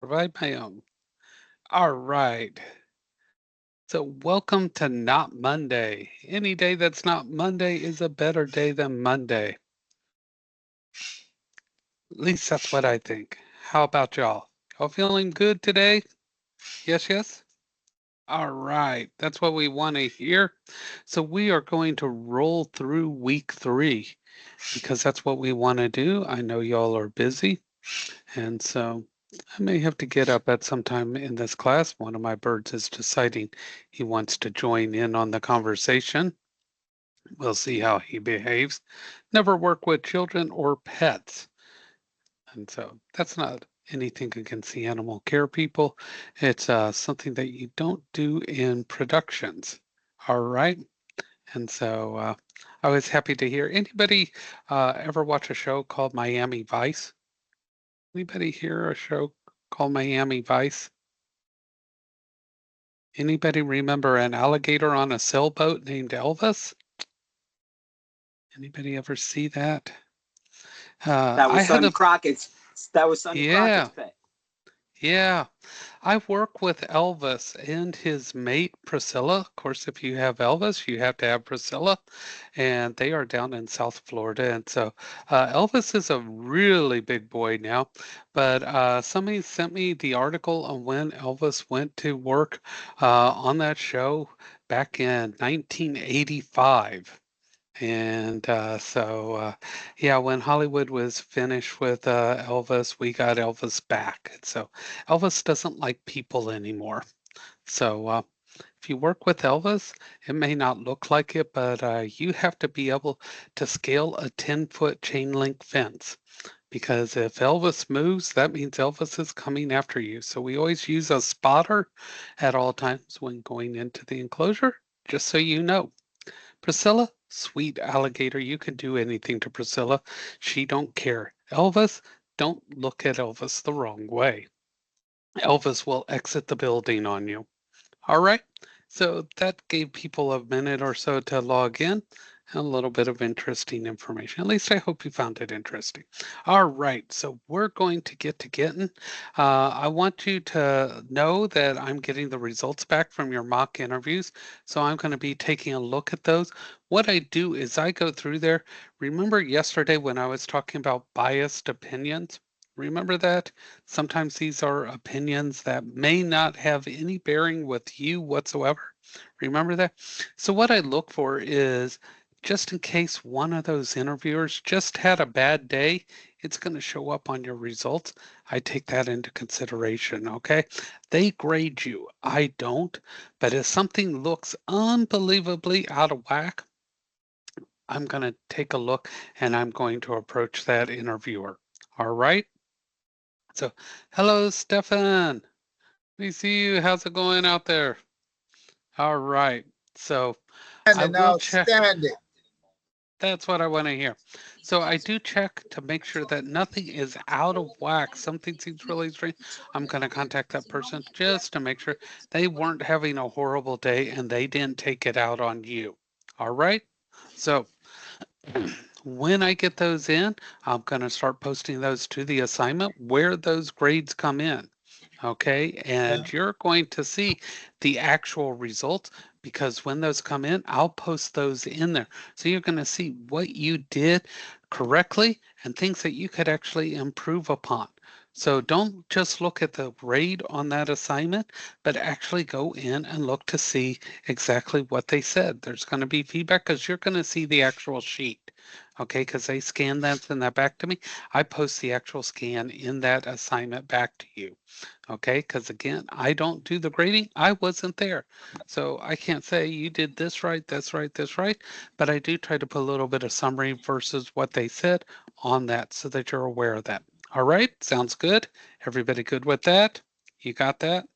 Provide my own. All right. So, welcome to Not Monday. Any day that's not Monday is a better day than Monday. At least that's what I think. How about y'all? Y'all feeling good today? Yes, yes? All right. That's what we want to hear. So, we are going to roll through week 3 because that's what we want to do. I know y'all are busy. And so I may have to get up at some time in this class. One of my birds is deciding he wants to join in on the conversation. We'll see how he behaves. Never work with children or pets. And so that's not anything against the animal care people. It's something that you don't do in productions. All right. And so I was happy to hear. Anybody ever watch a show called Miami Vice? Anybody hear a show called Miami Vice? Anybody remember an alligator on a sailboat named Elvis? Anybody ever see that? That I was had Sonny a Crockett's. That was Sonny Crockett's yeah, pet. yeah. I work with Elvis and his mate Priscilla. Of course, if you have Elvis, you have to have Priscilla, and they are down in South Florida. And so Elvis is a really big boy now. But somebody sent me the article on when Elvis went to work on that show back in 1985. And yeah, when Hollywood was finished with Elvis, we got Elvis back. And so Elvis doesn't like people anymore. So if you work with Elvis, it may not look like it, but you have to be able to scale a 10-foot chain link fence. Because if Elvis moves, that means Elvis is coming after you. So we always use a spotter at all times when going into the enclosure, just so you know. Priscilla, sweet alligator, you can do anything to Priscilla. She don't care. Elvis, don't look at Elvis the wrong way. Elvis will exit the building on you. All right. So that gave people a minute or so to log in. A little bit of interesting information. At least I hope you found it interesting. All right. So we're going to get to getting. I want you to know that I'm getting the results back from your mock interviews. So I'm going to be taking a look at those. What I do is I go through there. Remember yesterday when I was talking about biased opinions? Remember that? Sometimes these are opinions that may not have any bearing with you whatsoever. Remember that? So, what I look for is just in case one of those interviewers just had a bad day, it's going to show up on your results. I take that into consideration, okay? They grade you. I don't. But if something looks unbelievably out of whack, I'm going to take a look and I'm going to approach that interviewer. All right? So, hello, Stefan. We see you. How's it going out there? All right. So, I And will check. outstanding. That's what I want to hear. So, I do check to make sure that nothing is out of whack. Something seems really strange. I'm going to contact that person just to make sure they weren't having a horrible day and they didn't take it out on you. All right. So, when I get those in, I'm going to start posting those to the assignment where those grades come in. Okay, Yeah. and you're going to see the actual results because when those come in, I'll post those in there. So you're going to see what you did correctly and things that you could actually improve upon. So don't just look at the grade on that assignment, but actually go in and look to see exactly what they said. There's going to be feedback because you're going to see the actual sheet. Okay, because they scan that, send that back to me. I post the actual scan in that assignment back to you. Okay, because again, I don't do the grading. I wasn't there. So I can't say you did this right, this right, this right, but I do try to put a little bit of summary versus what they said on that so that you're aware of that. All right, sounds good. Everybody good with that? You got that?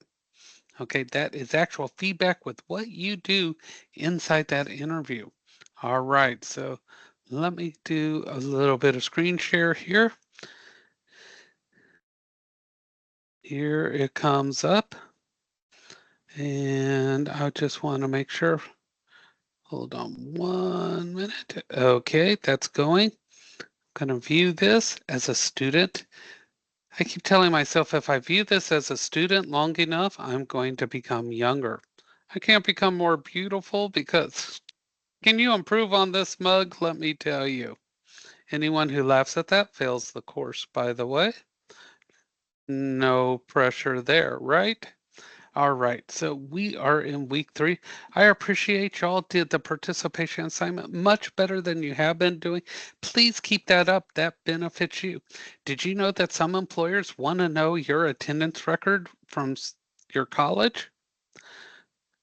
Okay, that is actual feedback with what you do inside that interview. All right, so let me do a little bit of screen share here. Here it comes up. And I just want to make sure. Hold on 1 minute. Okay, that's going. I'm going to view this as a student. I keep telling myself if I view this as a student long enough, I'm going to become younger. I can't become more beautiful because can you improve on this mug? Let me tell you. Anyone who laughs at that fails the course, by the way. No pressure there, right? All right, so we are in week 3. I appreciate y'all did the participation assignment much better than you have been doing. Please keep that up. That benefits you. Did you know that some employers want to know your attendance record from your college?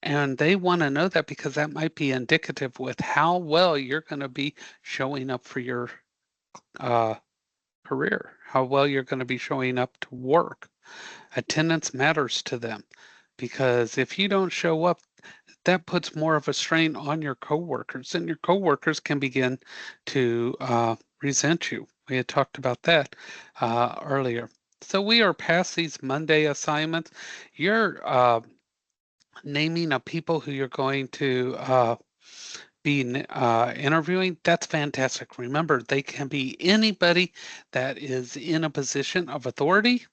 And they want to know that because that might be indicative with how well you're going to be showing up for your uh, career, how well you're going to be showing up to work. Attendance matters to them because if you don't show up, that puts more of a strain on your coworkers, and your coworkers can begin to resent you. We had talked about that earlier. So we are past these Monday assignments. You're naming of people who you're going to be interviewing. That's fantastic. Remember, they can be anybody that is in a position of authority,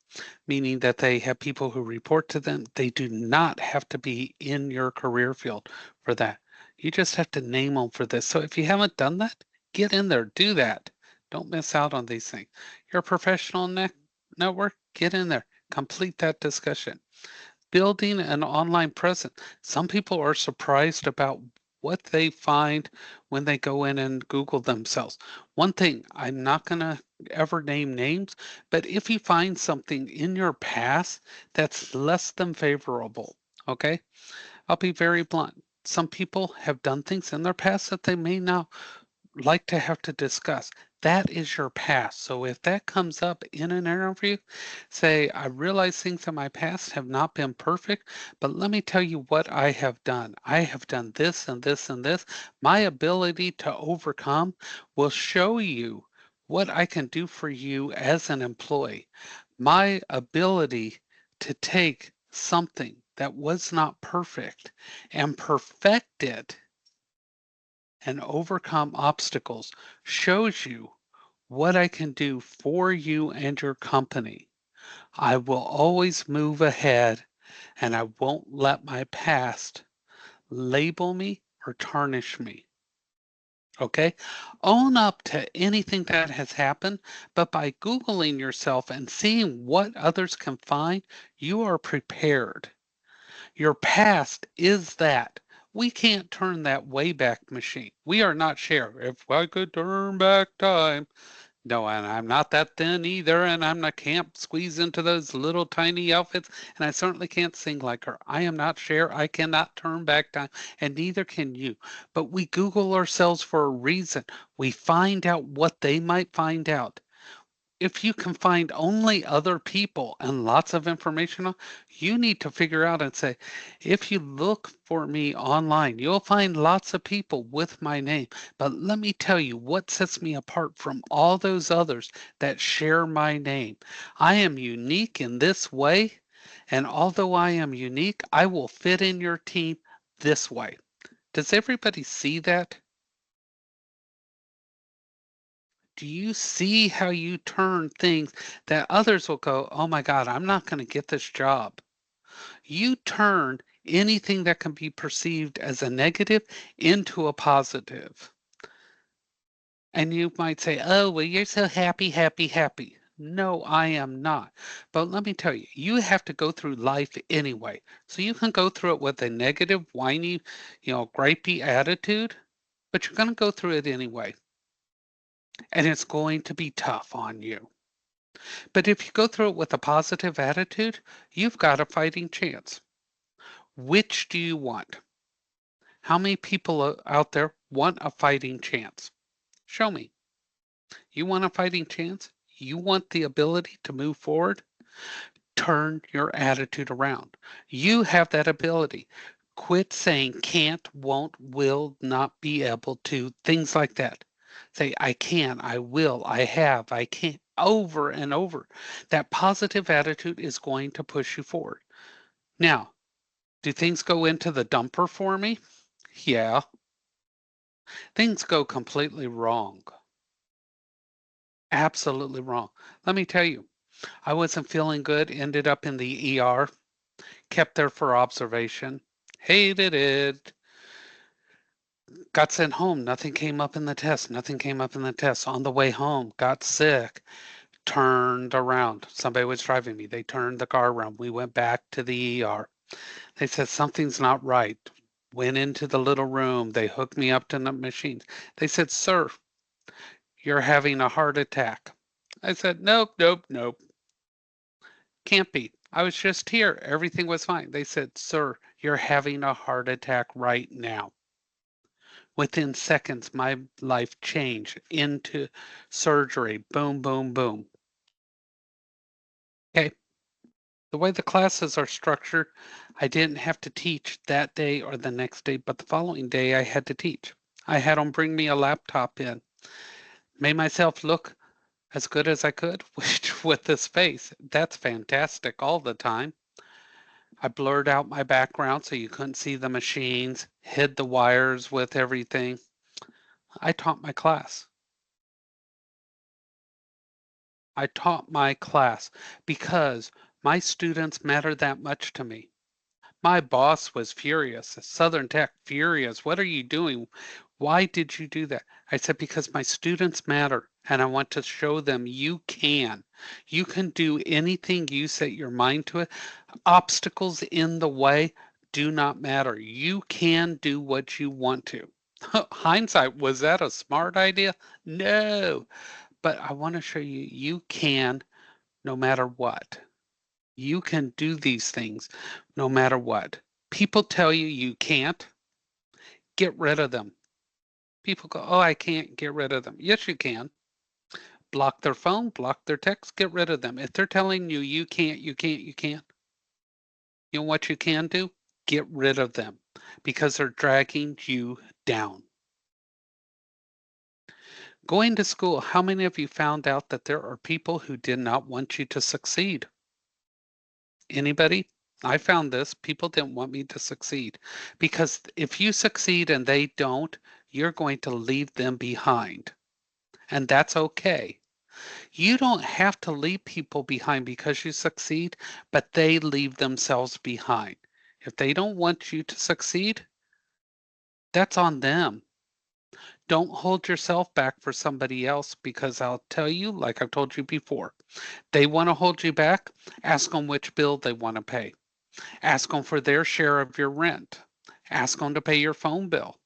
meaning that they have people who report to them. They do not have to be in your career field for that. You just have to name them for this. So if you haven't done that, get in there, do that. Don't miss out on these things. You're a professional network, get in there, complete that discussion. Building an online presence. Some people are surprised about what they find when they go in and Google themselves. One thing, I'm not going to ever name names, but if you find something in your past that's less than favorable, okay, I'll be very blunt. Some people have done things in their past that they may not like to have to discuss. That is your past. So if that comes up in an interview, say, I realize things in my past have not been perfect, but let me tell you what I have done. I have done this and this and this. My ability to overcome will show you what I can do for you as an employee. My ability to take something that was not perfect and perfect it and overcome obstacles shows you what I can do for you and your company. I will always move ahead and I won't let my past label me or tarnish me. Okay? Own up to anything that has happened, but by Googling yourself and seeing what others can find, you are prepared. Your past is that. We can't turn that Wayback Machine. We are not Cher. If I could turn back time. No, and I'm not that thin either, and I'm not can't squeeze into those little tiny outfits, and I certainly can't sing like her. I am not Cher. I cannot turn back time, and neither can you. But we Google ourselves for a reason. We find out what they might find out. If you can find only other people and lots of information, you need to figure out and say, if you look for me online, you'll find lots of people with my name. But let me tell you what sets me apart from all those others that share my name. I am unique in this way. And although I am unique, I will fit in your team this way. Does everybody see that? Do you see how you turn things that others will go, oh my God, I'm not going to get this job? You turn anything that can be perceived as a negative into a positive. And you might say, oh, well, you're so happy, happy, happy. No, I am not. But let me tell you, you have to go through life anyway. So you can go through it with a negative, whiny, gripey attitude, but you're going to go through it anyway. And it's going to be tough on you. But if you go through it with a positive attitude, you've got a fighting chance. Which do you want? How many people out there want a fighting chance? Show me. You want a fighting chance? You want the ability to move forward? Turn your attitude around. You have that ability. Quit saying can't, won't, will, not be able to, things like that. Say, I can, I will, I have, I can't, over and over. That positive attitude is going to push you forward. Now, do things go into the dumper for me? Yeah, things go completely wrong. Absolutely wrong. Let me tell you. I wasn't feeling good, ended up in the ER, kept there for observation. Hated it. Got sent home. Nothing came up in the test. Nothing came up in the test. On the way home, got sick. Turned around. Somebody was driving me. They turned the car around. We went back to the ER. They said something's not right. Went into the little room. They hooked me up to the machines. They said, "Sir, you're having a heart attack." I said, "Nope, nope, nope. Can't be. I was just here. Everything was fine." They said, "Sir, you're having a heart attack right now." Within seconds, my life changed into surgery. Boom, boom, boom. Okay. The way the classes are structured, I didn't have to teach that day or the next day, but the following day I had to teach. I had them bring me a laptop in, made myself look as good as I could, which with this face, that's fantastic all the time. I blurred out my background so you couldn't see the machines, hid the wires with everything. I taught my class. I taught my class because my students matter that much to me. My boss was furious. Southern Tech, furious. What are you doing? Why did you do that? I said, because my students matter and I want to show them you can. You can do anything you set your mind to it. Obstacles in the way do not matter. You can do what you want to. Hindsight, was that a smart idea? No, but I want to show you you can no matter what. You can do these things no matter what. People tell you you can't, get rid of them. People go, "Oh, I can't," get rid of them. Yes, you can. Block their phone, block their text, get rid of them. If they're telling you you can't, you can't, you can't, you know what you can do? Get rid of them because they're dragging you down. Going to school, how many of you found out that there are people who did not want you to succeed? Anybody? I found this. People didn't want me to succeed because if you succeed and they don't, you're going to leave them behind. And that's okay. You don't have to leave people behind because you succeed, but they leave themselves behind. If they don't want you to succeed, that's on them. Don't hold yourself back for somebody else because I'll tell you, like I've told you before, they want to hold you back. Ask them which bill they want to pay. Ask them for their share of your rent. Ask them to pay your phone bill.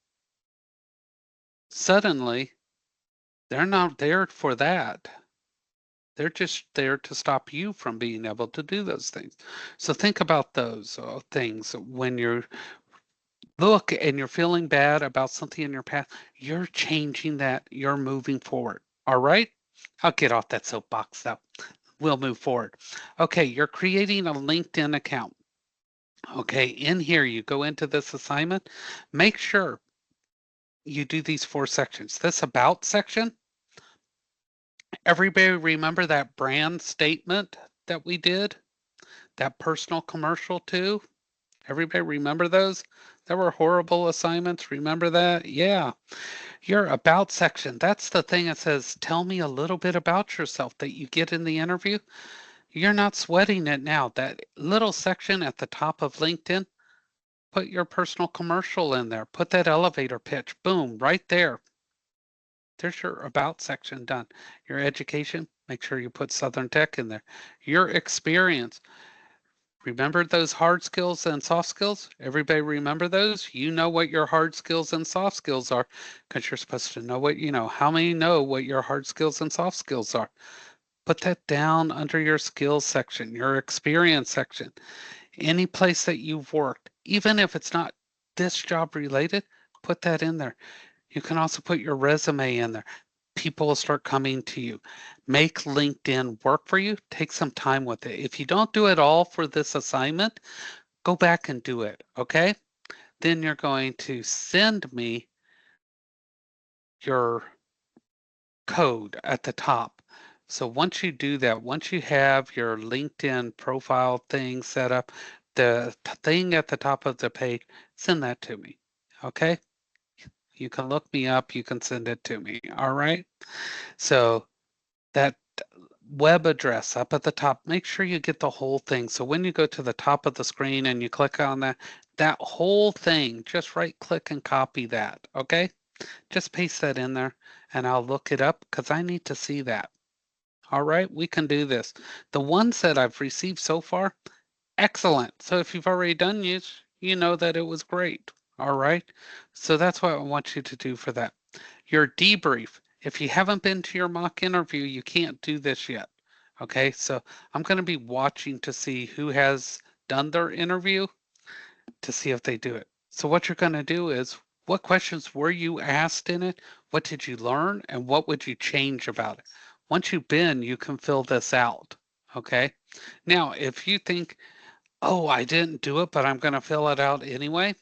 Suddenly, they're not there for that. They're just there to stop you from being able to do those things. So think about those things when you're look and you're feeling bad about something in your past. You're changing that. You're moving forward. All right. I'll get off that soapbox though. We'll move forward. Okay, you're creating a LinkedIn account. Okay, in here you go into this assignment. Make sure you do these 4 sections. This about section, everybody remember that brand statement that we did? That personal commercial too? Everybody remember those? There were horrible assignments. Remember that? Yeah. Your about section, that's the thing that says, tell me a little bit about yourself that you get in the interview. You're not sweating it now. That little section at the top of LinkedIn, put your personal commercial in there. Put that elevator pitch. Boom, right there. There's your about section done. Your education, make sure you put Southern Tech in there. Your experience, remember those hard skills and soft skills? Everybody remember those? You know what your hard skills and soft skills are because you're supposed to know what you know. How many know what your hard skills and soft skills are? Put that down under your skills section, your experience section. Any place that you've worked, even if it's not this job related, put that in there. You can also put your resume in there. People will start coming to you. Make LinkedIn work for you. Take some time with it. If you don't do it all for this assignment, go back and do it. Okay. Then you're going to send me your code at the top. So once you do that, once you have your LinkedIn profile thing set up, the thing at the top of the page, send that to me. Okay. You can look me up, you can send it to me. All right. So that web address up at the top. Make sure you get the whole thing. So when you go to the top of the screen and you click on that whole thing, just right click and copy that. Okay? Just paste that in there and I'll look it up because I need to see that. All right, we can do this. The ones that I've received so far, excellent. So if you've already done these, you know that it was great. All right. So that's what I want you to do for that. Your debrief. If you haven't been to your mock interview, you can't do this yet. Okay. So I'm going to be watching to see who has done their interview to see if they do it. So what you're going to do is what questions were you asked in it? What did you learn? And what would you change about it? Once you've been, you can fill this out. Okay. Now, if you think, oh, I didn't do it, but I'm going to fill it out anyway.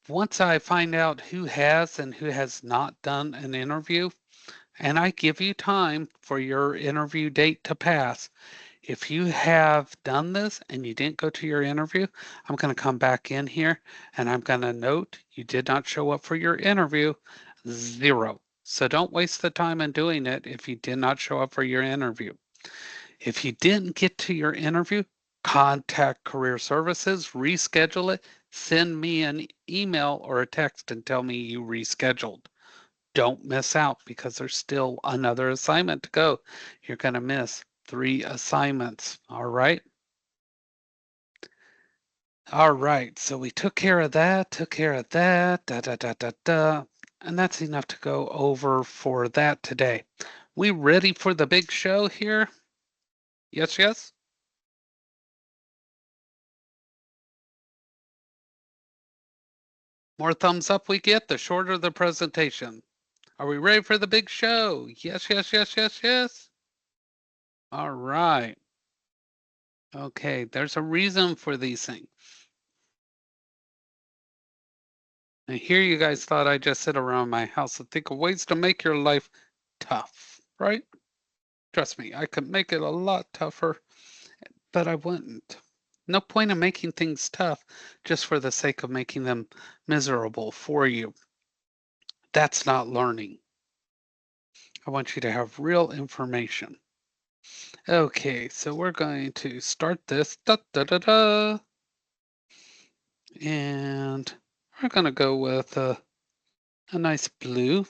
Once I find out who has and who has not done an interview, and I give you time for your interview date to pass, if you have done this and you didn't go to your interview, I'm going to come back in here and I'm going to note you did not show up for your interview, 0. So don't waste the time in doing it if you did not show up for your interview. If you didn't get to your interview, contact Career Services, reschedule it, send me an email or a text and tell me you rescheduled. Don't miss out because there's still another assignment to go. You're going to miss 3 assignments. All right. All right. So we took care of that, da, da, da, da, da. And that's enough to go over for that today. We ready for the big show here? Yes, yes. More thumbs up we get, the shorter the presentation. Are we ready for the big show? Yes, yes, yes, yes, yes. All right. Okay, there's a reason for these things. And here you guys thought I just sit around my house and think of ways to make your life tough, right? Trust me, I could make it a lot tougher, but I wouldn't. No point in making things tough just for the sake of making them miserable for you. That's not learning. I want you to have real information. Okay, so we're going to start this. Da, da, da, da. And we're going to go with a nice blue.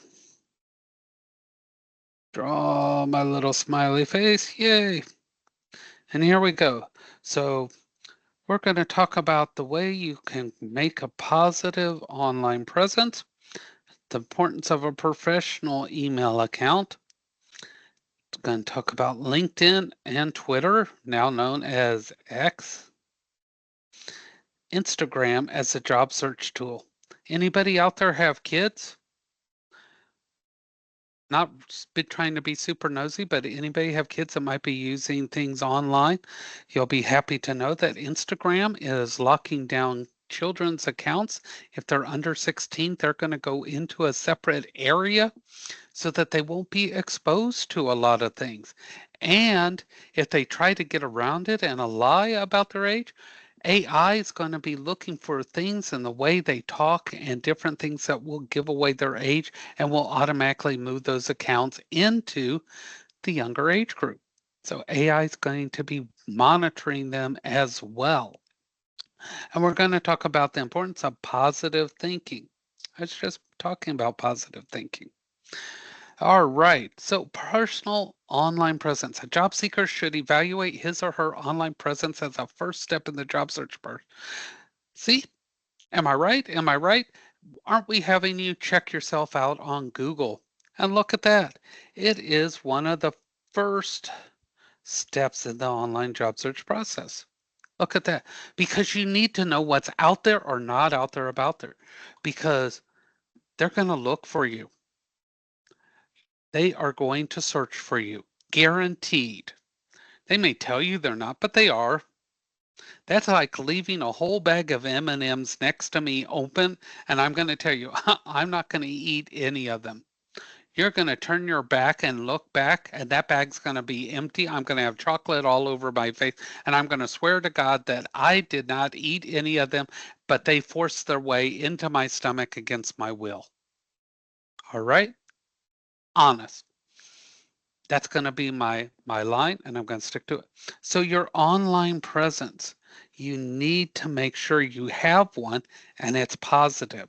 Draw my little smiley face. Yay. And here we go. So we're going to talk about the way you can make a positive online presence, the importance of a professional email account. It's going to talk about LinkedIn and Twitter, now known as X, Instagram as a job search tool. Anybody out there have kids? Not trying to be super nosy, but anybody have kids that might be using things online? You'll be happy to know that Instagram is locking down children's accounts. If they're under 16, they're going to go into a separate area so that they won't be exposed to a lot of things. And if they try to get around it and lie about their age, AI is going to be looking for things in the way they talk and different things that will give away their age and will automatically move those accounts into the younger age group. So AI is going to be monitoring them as well. And we're going to talk about the importance of positive thinking. I was just talking about positive thinking. All right. So, personal online presence. A job seeker should evaluate his or her online presence as a first step in the job search. See, am I right? Am I right? Aren't we having you check yourself out on Google? And look at that. It is one of the first steps in the online job search process. Look at that. Because you need to know what's out there or not out there about there. Because they're going to look for you. They are going to search for you. Guaranteed. They may tell you they're not, but they are. That's like leaving a whole bag of M&Ms next to me open, and I'm going to tell you, I'm not going to eat any of them. You're going to turn your back and look back, and that bag's going to be empty. I'm going to have chocolate all over my face, and I'm going to swear to God that I did not eat any of them, but they forced their way into my stomach against my will. All right? Honest. That's going to be my line, and I'm going to stick to it. So your online presence, you need to make sure you have one and it's positive.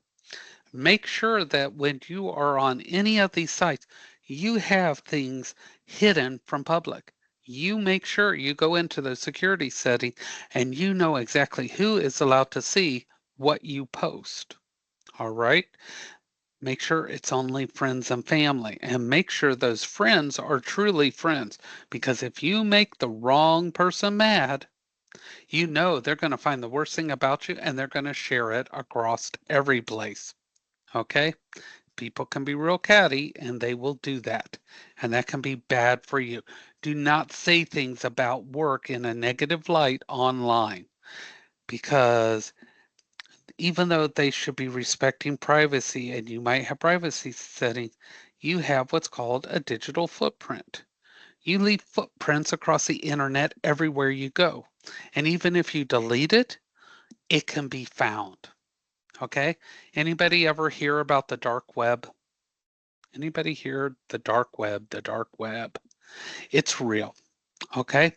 Make sure that when you are on any of these sites, you have things hidden from public. You make sure you go into the security setting and you know exactly who is allowed to see what you post. All right. Make sure it's only friends and family, and make sure those friends are truly friends. Because if you make the wrong person mad, you know they're going to find the worst thing about you and they're going to share it across every place. Okay? People can be real catty and they will do that. And that can be bad for you. Do not say things about work in a negative light online because even though they should be respecting privacy and you might have privacy settings, you have what's called a digital footprint. You leave footprints across the internet everywhere you go. And even if you delete it, it can be found. Okay? Anybody ever hear about the dark web? Anybody hear the dark web? The dark web. It's real. Okay?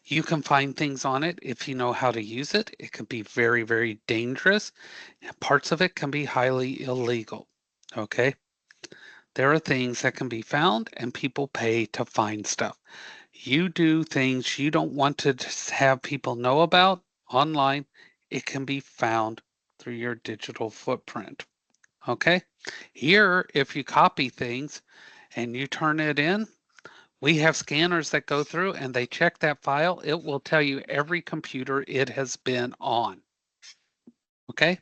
You can find things on it if you know how to use it. It can be very, very dangerous. Parts of it can be highly illegal. Okay? There are things that can be found and people pay to find stuff. You do things you don't want to have people know about online, it can be found through your digital footprint. Okay? Here, if you copy things and you turn it in, we have scanners that go through and they check that file. It will tell you every computer it has been on. Okay?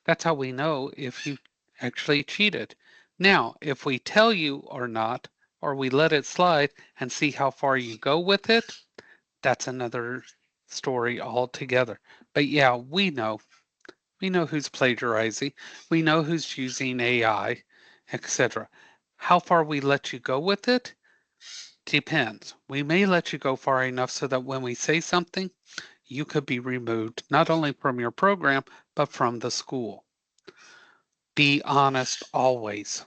That's how we know if you actually cheated. Now, if we tell you or not, or we let it slide and see how far you go with it, that's another story altogether. But yeah, we know. We know who's plagiarizing. We know who's using AI, etc. How far we let you go with it depends. We may let you go far enough so that when we say something, you could be removed not only from your program, but from the school. Be honest always.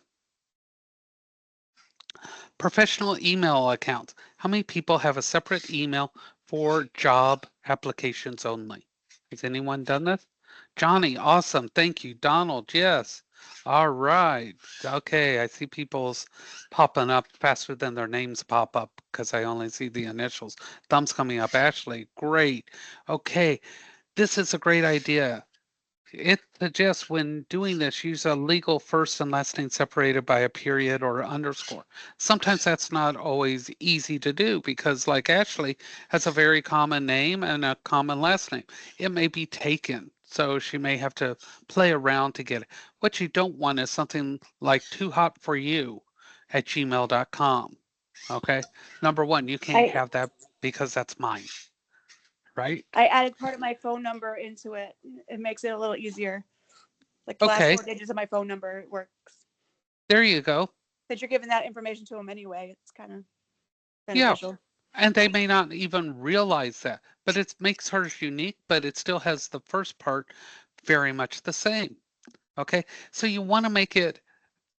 Professional email accounts. How many people have a separate email for job applications only? Has anyone done this? Johnny, awesome. Thank you. Donald, yes. All right. Okay, I see people's popping up faster than their names pop up because I only see the initials. Thumbs coming up. Ashley, great. Okay, this is a great idea. It suggests when doing this, use a legal first and last name separated by a period or underscore. Sometimes that's not always easy to do because, like Ashley, has a very common name and a common last name. It may be taken, so she may have to play around to get it. What you don't want is something like too hot for you at gmail.com. Okay. Number one, you can't I have that because that's mine, right? I added part of my phone number into it. It makes it a little easier. Like the last Okay. 4 digits of my phone number works. There you go. Since you're giving that information to them anyway, it's kind of Yeah. beneficial. And they may not even realize that, but it makes hers unique, but it still has the first part very much the same. Okay. So you want to make it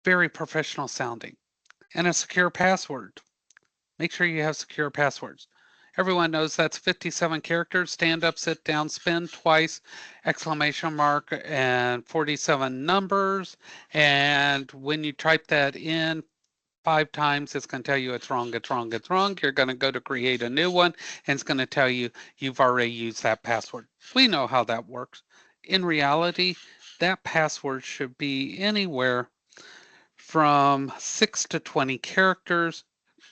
very professional sounding and a secure password. Make sure you have secure passwords. Everyone knows that's 57 characters, stand up, sit down, spin twice, exclamation mark, and 47 numbers. And when you type that in, 5 times, it's going to tell you it's wrong, it's wrong, it's wrong. You're going to go to create a new one, and it's going to tell you you've already used that password. We know how that works. In reality, that password should be anywhere from 6 to 20 characters,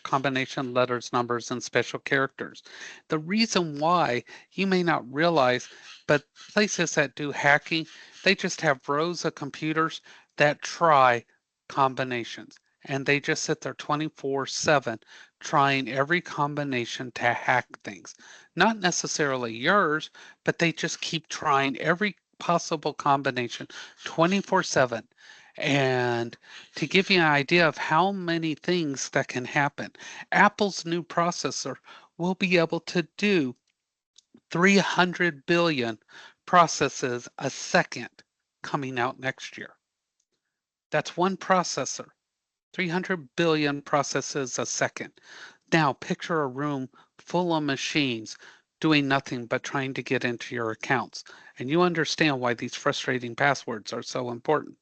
combination letters, numbers, and special characters. The reason why you may not realize, but places that do hacking, they just have rows of computers that try combinations. And they just sit there 24/7 trying every combination to hack things. Not necessarily yours, but they just keep trying every possible combination 24/7. And to give you an idea of how many things that can happen, Apple's new processor will be able to do 300 billion processes a second coming out next year. That's one processor. 300 billion processes a second. Now picture a room full of machines doing nothing but trying to get into your accounts. And you understand why these frustrating passwords are so important.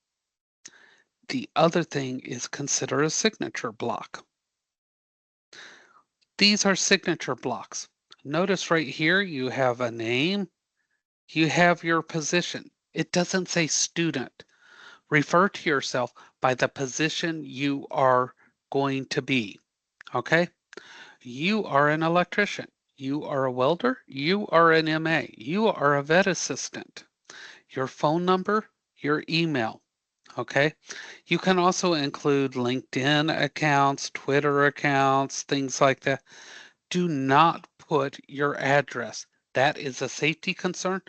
The other thing is consider a signature block. These are signature blocks. Notice right here you have a name, you have your position. It doesn't say student. Refer to yourself by the position you are going to be. Okay? You are an electrician. You are a welder. You are an MA. You are a vet assistant. Your phone number, your email. Okay. You can also include LinkedIn accounts, Twitter accounts, things like that. Do not put your address. That is a safety concern.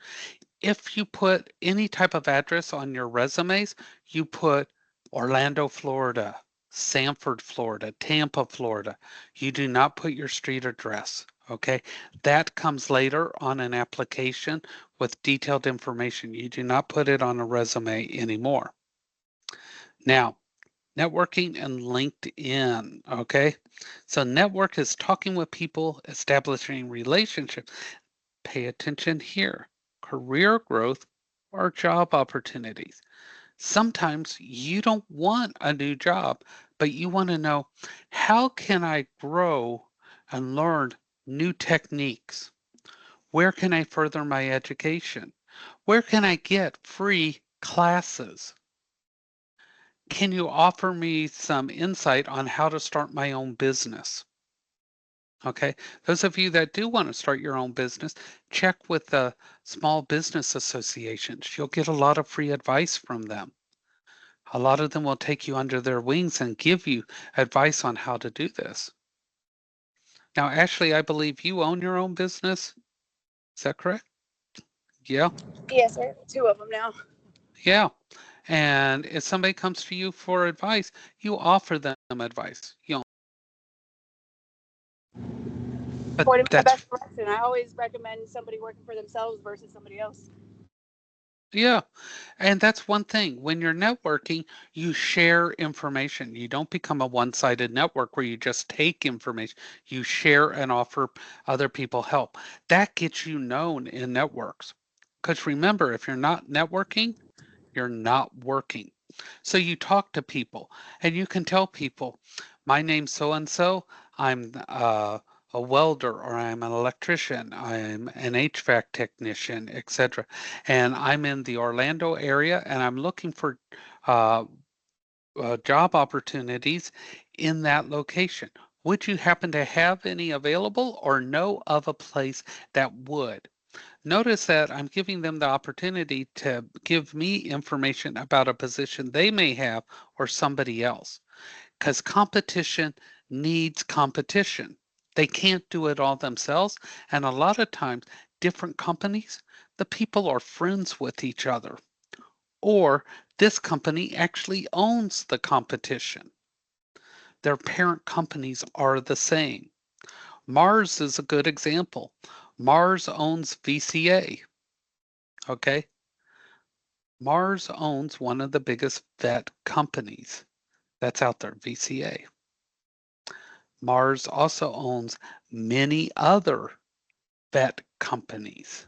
If you put any type of address on your resumes, you put Orlando, Florida, Sanford, Florida, Tampa, Florida. You do not put your street address. Okay, that comes later on an application with detailed information. You do not put it on a resume anymore. Now, networking and LinkedIn. Okay, so network is talking with people, establishing relationships. Pay attention here. Career growth or job opportunities. Sometimes you don't want a new job, but you want to know, how can I grow and learn new techniques? Where can I further my education? Where can I get free classes? Can you offer me some insight on how to start my own business? Okay, those of you that do want to start your own business, check with the small business associations. You'll get a lot of free advice from them. A lot of them will take you under their wings and give you advice on how to do this. Now, Ashley, I believe you own your own business. Is that correct? Yeah, Yes, sir. Two of them now. yeah. And if somebody comes to you for advice, you offer them advice. You know, but Point them in the that's best direction. I always recommend somebody working for themselves versus somebody else. yeah. And that's one thing. When you're networking, you share information. You don't become a one-sided network where you just take information. You share and offer other people help. That gets you known in networks. Because remember, if you're not networking, you're not working. So you talk to people and you can tell people, my name's so and so, I'm a welder or I'm an electrician, I'm an HVAC technician, etc. And I'm in the Orlando area and I'm looking for uh, job opportunities in that location. Would you happen to have any available or know of a place that would? Notice that I'm giving them the opportunity to give me information about a position they may have or somebody else, because competition needs competition. They can't do it all themselves. And a lot of times, different companies, the people are friends with each other, or this company actually owns the competition. Their parent companies are the same. Mars is a good example. Mars owns VCA. Okay. Mars owns one of the biggest vet companies that's out there, VCA. Mars also owns many other vet companies.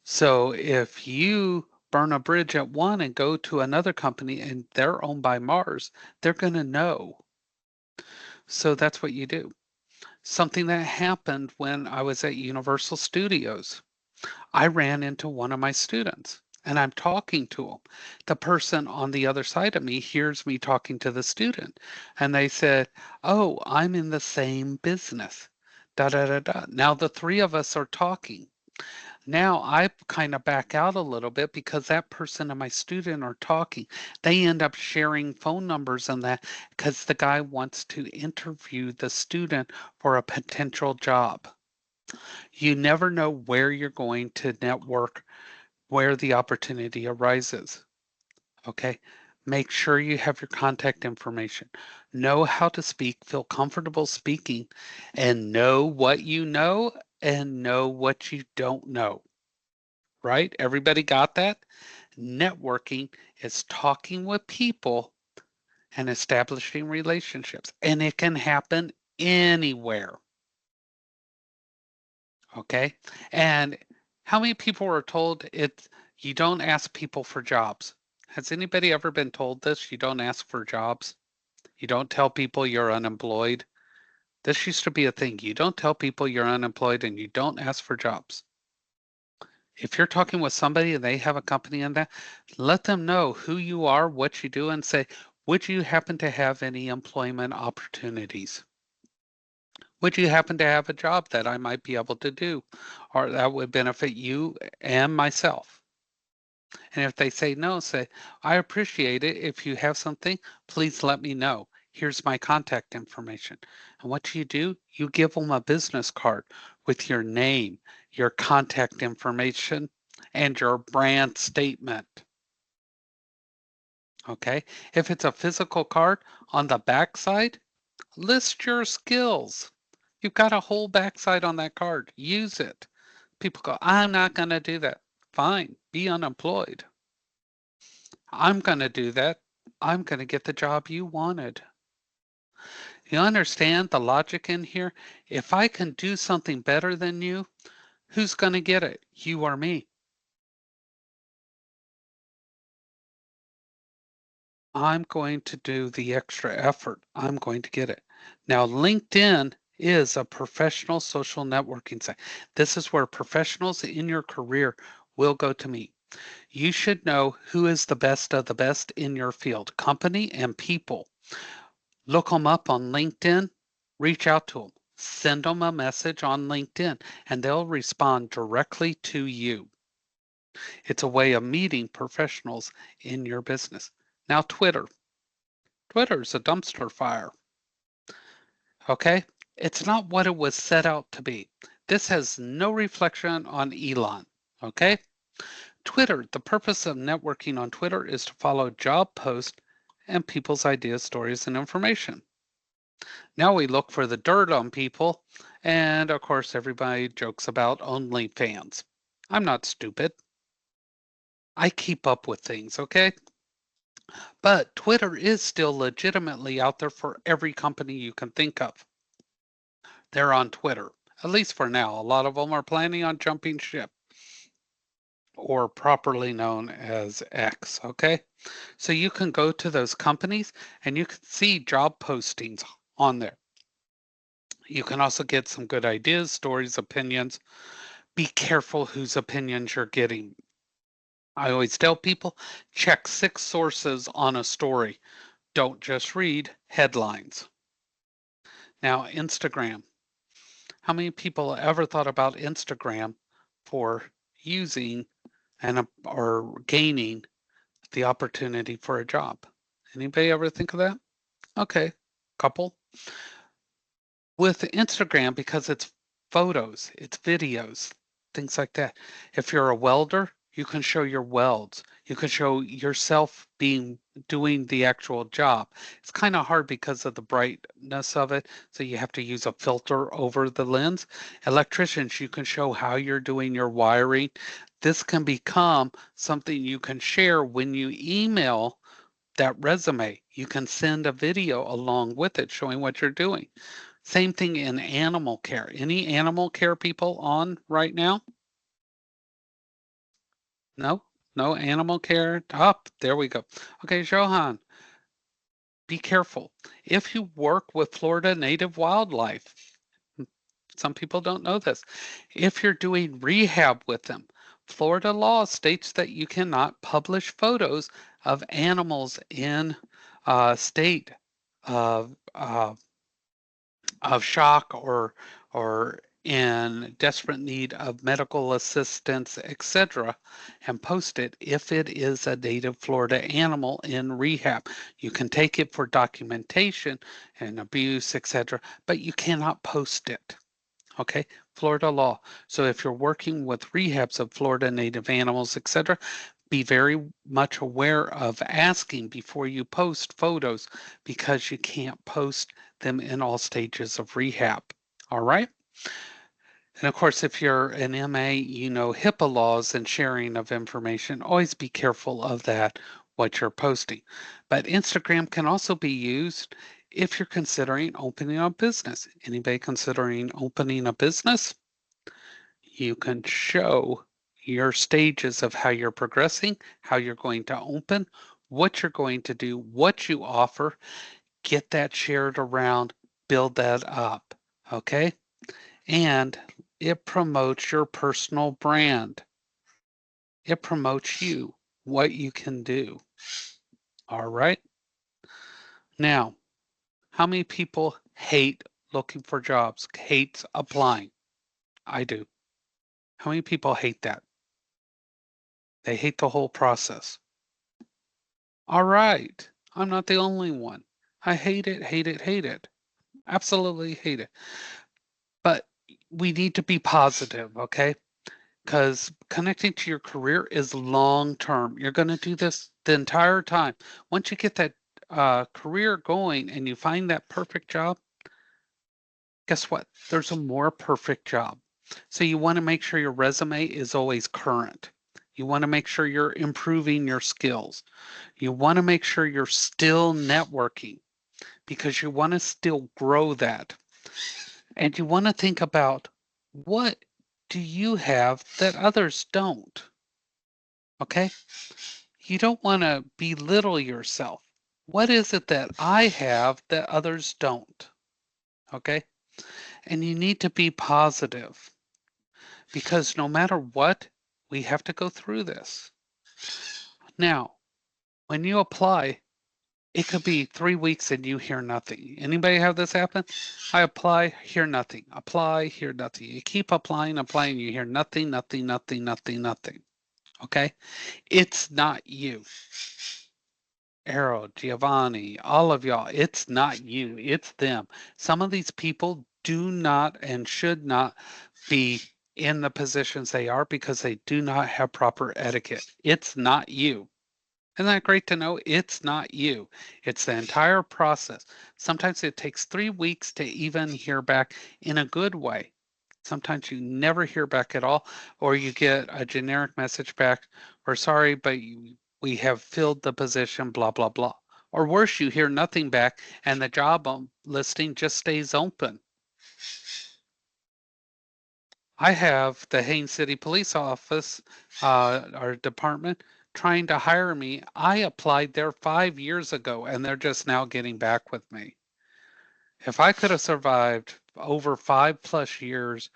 So if you burn a bridge at one and go to another company and they're owned by Mars, they're going to know. So that's what you do. Something that happened when I was at Universal Studios. I ran into one of my students and I'm talking to him. The person on the other side of me hears me talking to the student and they said, "Oh, I'm in the same business." Da da da da. Now the three of us are talking. Now I kind of back out a little bit because that person and my student are talking. They end up sharing phone numbers and that because the guy wants to interview the student for a potential job. You never know where you're going to network, where the opportunity arises. Okay. Make sure you have your contact information. Know how to speak, feel comfortable speaking, and know what you know and know what you don't know. Right? Everybody got that? Networking is talking with people and establishing relationships. And it can happen anywhere. Okay. And how many people are told you don't ask people for jobs? Has anybody ever been told this? You don't ask for jobs. You don't tell people you're unemployed. This used to be a thing. You don't tell people you're unemployed and you don't ask for jobs. If you're talking with somebody and they have a company in that, let them know who you are, what you do, and say, would you happen to have any employment opportunities? Would you happen to have a job that I might be able to do or that would benefit you and myself? And if they say no, say, I appreciate it. If you have something, please let me know. Here's my contact information. And what do? You give them a business card with your name, your contact information, and your brand statement. Okay. If it's a physical card, on the back side, list your skills. You've got a whole backside on that card. Use it. People go, I'm not going to do that. Fine. Be unemployed. I'm going to do that. I'm going to get the job you wanted. You understand the logic in here? If I can do something better than you, who's going to get it? You or me? I'm going to do the extra effort. I'm going to get it. Now, LinkedIn is a professional social networking site. This is where professionals in your career will go to meet. You should know who is the best of the best in your field, company and people. Look them up on LinkedIn, reach out to them, send them a message on LinkedIn, and they'll respond directly to you. It's a way of meeting professionals in your business. Now, Twitter's a dumpster fire. Okay? It's not what it was set out to be. This has no reflection on Elon. Okay? Twitter, the purpose of networking on Twitter is to follow job posts and people's ideas, stories, and information. Now we look for the dirt on people, and of course, everybody jokes about OnlyFans. I'm not stupid. I keep up with things, okay? But Twitter is still legitimately out there for every company you can think of. They're on Twitter, at least for now. A lot of them are planning on jumping ship, or properly known as X, okay? So you can go to those companies and you can see job postings on there. You can also get some good ideas, stories, opinions. Be careful whose opinions you're getting. I always tell people check 6 sources on a story. Don't just read headlines. Now, Instagram. How many people ever thought about Instagram for using and or gaining the opportunity for a job? Anybody ever think of that? Okay, couple. With Instagram, because it's photos, it's videos, things like that. If you're a welder, you can show your welds. You can show yourself doing the actual job. It's kind of hard because of the brightness of it, so you have to use a filter over the lens. Electricians, you can show how you're doing your wiring. This can become something you can share when you email that resume. You can send a video along with it showing what you're doing. Same thing in animal care. Any animal care people on right now? No? No animal care? Up, there we go. Okay, Johan, be careful. If you work with Florida native wildlife, some people don't know this. If you're doing rehab with them, Florida law states that you cannot publish photos of animals in a state of shock or in desperate need of medical assistance, etc., and post it if it is a native Florida animal in rehab. You can take it for documentation and abuse, etc., but you cannot post it. Okay, Florida law. So if you're working with rehabs of Florida native animals, etc., be very much aware of asking before you post photos because you can't post them in all stages of rehab. All right. And of course, if you're an MA, you know HIPAA laws and sharing of information. Always be careful of that what you're posting. But Instagram can also be used if you're considering opening a business. Anybody considering opening a business? You can show your stages of how you're progressing, how you're going to open, what you're going to do, what you offer, get that shared around, build that up. Okay. And it promotes your personal brand. It promotes you, what you can do. All right. Now, how many people hate looking for jobs, hates applying? I do. How many people hate that? They hate the whole process. All right. I'm not the only one. I hate it, hate it, hate it. Absolutely hate it. But we need to be positive, okay? Because connecting to your career is long term. You're going to do this the entire time. Once you get that career going and you find that perfect job, guess what? There's a more perfect job. So you want to make sure your resume is always current. You want to make sure you're improving your skills. You want to make sure you're still networking because you want to still grow that. And you want to think about what do you have that others don't? Okay? You don't want to belittle yourself. What is it that I have that others don't? Okay? And you need to be positive because no matter what, we have to go through this. Now, when you apply, it could be 3 weeks and you hear nothing. Anybody have this happen? I apply, hear nothing. Apply, hear nothing. You keep applying, applying, you hear nothing, nothing, nothing, nothing, nothing. Okay? It's not you. Arrow, Giovanni, all of y'all, it's not you, it's them. Some of these people do not and should not be in the positions they are because they do not have proper etiquette. It's not you. Isn't that great to know? It's not you. It's the entire process. Sometimes it takes 3 weeks to even hear back in a good way. Sometimes you never hear back at all, or you get a generic message back, or sorry, but we have filled the position, blah, blah, blah. Or worse, you hear nothing back and the job listing just stays open. I have the Haines City Police Office, our department, trying to hire me. I applied there 5 years ago and they're just now getting back with me. If I could have survived over 5+ years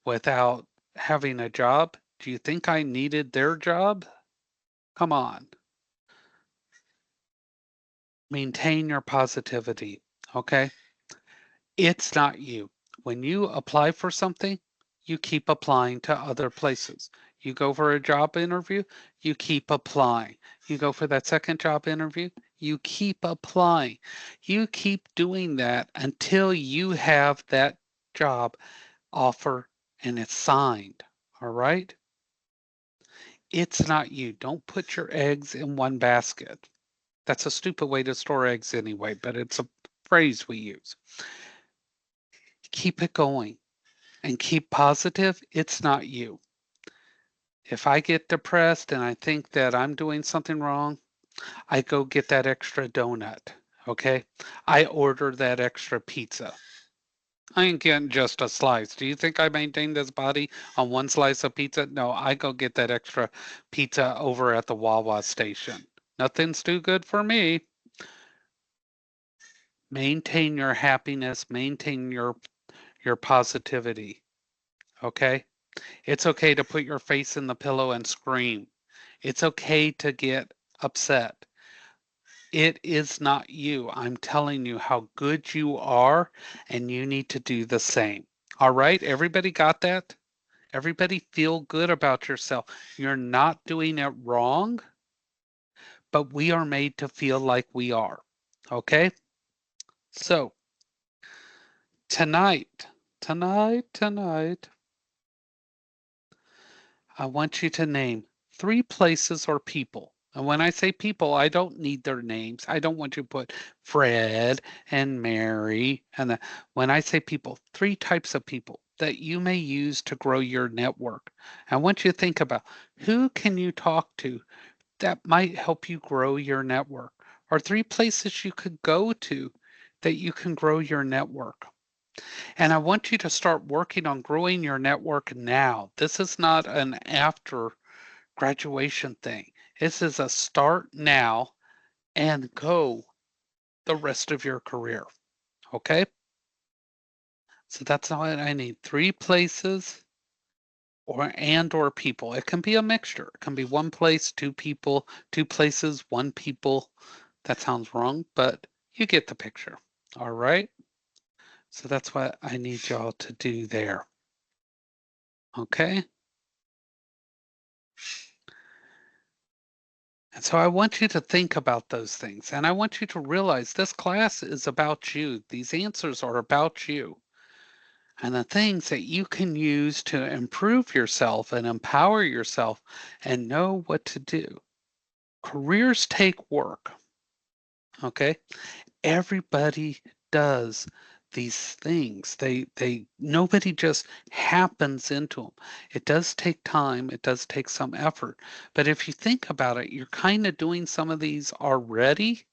without having a job, do you think I needed their job? Come on. Maintain your positivity, okay? It's not you. When you apply for something, you keep applying to other places. You go for a job interview, you keep applying. You go for that second job interview, you keep applying. You keep doing that until you have that job offer and it's signed. All right? It's not you. Don't put your eggs in one basket. That's a stupid way to store eggs anyway, but it's a phrase we use. Keep it going and keep positive. It's not you. If I get depressed and I think that I'm doing something wrong, I go get that extra donut. Okay. I order that extra pizza. I ain't getting just a slice. Do you think I maintain this body on one slice of pizza? No, I go get that extra pizza over at the Wawa station. Nothing's too good for me. Maintain your happiness, maintain your positivity. Okay? It's okay to put your face in the pillow and scream. It's okay to get upset. It is not you. I'm telling you how good you are, and you need to do the same. All right? Everybody got that? Everybody feel good about yourself. You're not doing it wrong, but we are made to feel like we are. Okay? So, tonight, I want you to name 3 places or people. And when I say people, I don't need their names. I don't want you to put Fred and Mary. And when I say people, 3 types of people that you may use to grow your network. I want you to think about who can you talk to that might help you grow your network, or 3 places you could go to that you can grow your network. And I want you to start working on growing your network now. This is not an after graduation thing. This is a start now and go the rest of your career. Okay? So that's all I need. 3 places or people. It can be a mixture. It can be 1 place, 2 people, 2 places, 1 people. That sounds wrong, but you get the picture. All right? So that's what I need y'all to do there. Okay? And so I want you to think about those things. And I want you to realize this class is about you. These answers are about you and the things that you can use to improve yourself and empower yourself and know what to do. Careers take work. Okay? Everybody does these things. They nobody just happens into them. It does take time, it does take some effort. But if you think about it, you're kind of doing some of these already,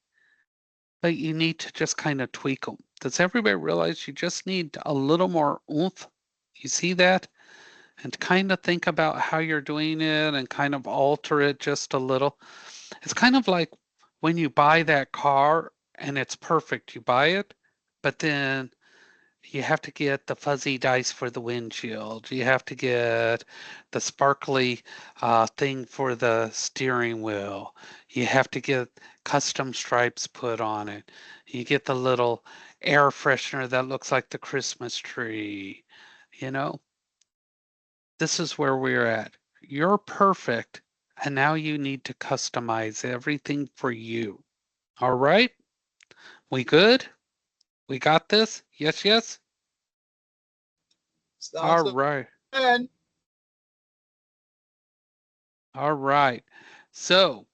but you need to just kind of tweak them. Does everybody realize you just need a little more oomph? You see that? And kind of think about how you're doing it and kind of alter it just a little. It's kind of like when you buy that car and it's perfect, you buy it, but then you have to get the fuzzy dice for the windshield. You have to get the sparkly thing for the steering wheel. You have to get custom stripes put on it. You get the little air freshener that looks like the Christmas tree. You know, this is where we're at. You're perfect, and now you need to customize everything for you. All right? We good? We got this? Yes, yes? All Sounds like right. a plan. All right. So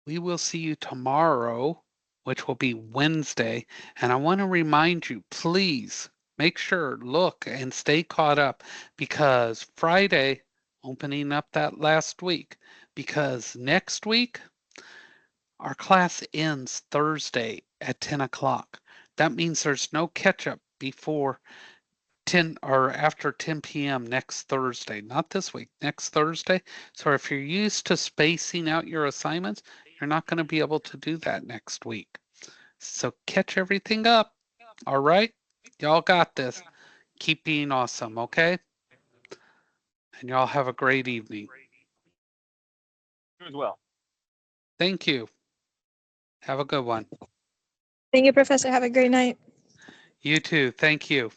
we will see you tomorrow, which will be Wednesday. And I want to remind you, please make sure, look, and stay caught up because Friday, opening up that last week, because next week, our class ends Thursday at 10 o'clock. That means there's no catch up before 10 or after 10 p.m. next Thursday, not this week, next Thursday. So if you're used to spacing out your assignments, you're not going to be able to do that next week. So catch everything up. All right? Y'all got this. Keep being awesome, okay? And y'all have a great evening. You as well. Thank you. Have a good one. Thank you, Professor. Have a great night. You too. Thank you.